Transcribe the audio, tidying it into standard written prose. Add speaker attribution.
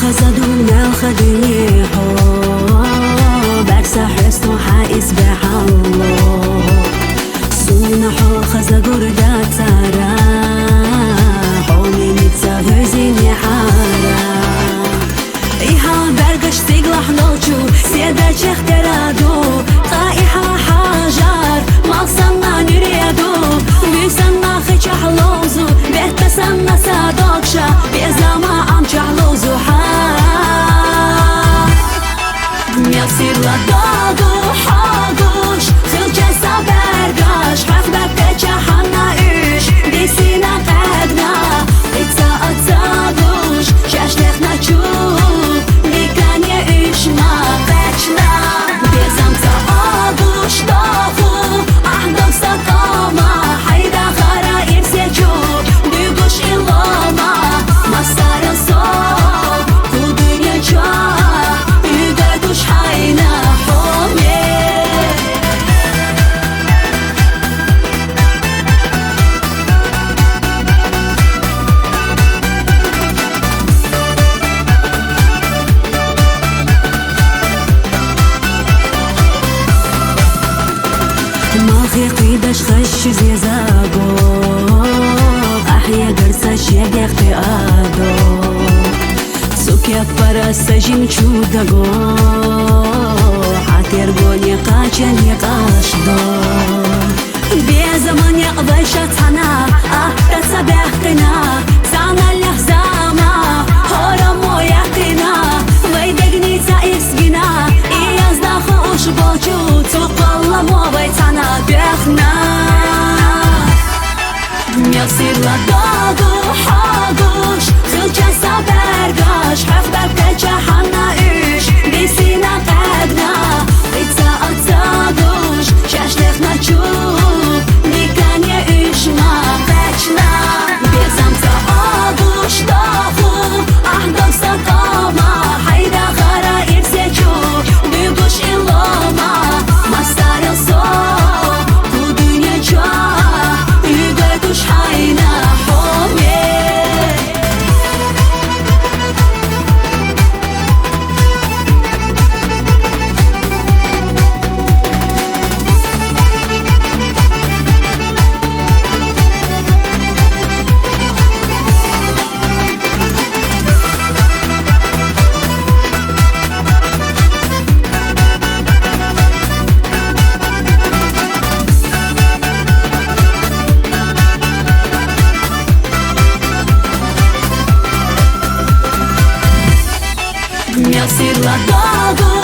Speaker 1: خزدونا خدني برسا حسن حائز بحالله سونا حو خزدور دا تارا حومي نتسهزيني حارا إيها برقش تقلح نوچو سيدا چخ ترادو قائحة حاجار مالسنا نريدو بيسنا خيچ حلوزو بيتسنا سادوكشا بيزاما عم چحلوزو يصير لدادو حاجوش خل جسا برقاش حق بكتشا حنا إيش ديسينا قدنا إتسا أتسادوش شاشلخنا تشوف لكان يعيش ما قتشنا بيزام تقادوش داخو أحضر سقاما حيدا خرائر سيجو بيقوش إلاما مصار الصوت ودنيا جا يقعدوش حينا حومي ما في قيدش خش زي زاغو أحيا قرصش يقيختي آدو سوكيك برسجين چودگو حاتر گوني قاچن يقاشدو بي زمان يقبشت هنا تسبحتنا سانا لحزاما هورمو يحتنا ويدقني تايسقنا إيازنا خوش بوچو تقبل مو بيتنا بيخنا يصير لدادو حاجوش خل جسا برقاش حق بكتشا حنا إيش ديسينا قدنا إتسا أتسادوش شاشلخنا تشوف لكان يعيش ما قتشنا بيزام تقادوش داخو أحضر سقاما حيدا خرائر سيجو بيقوش إلاما مصار الصوت ودنيا جا يقعدوش حينا حومي يصير لدادو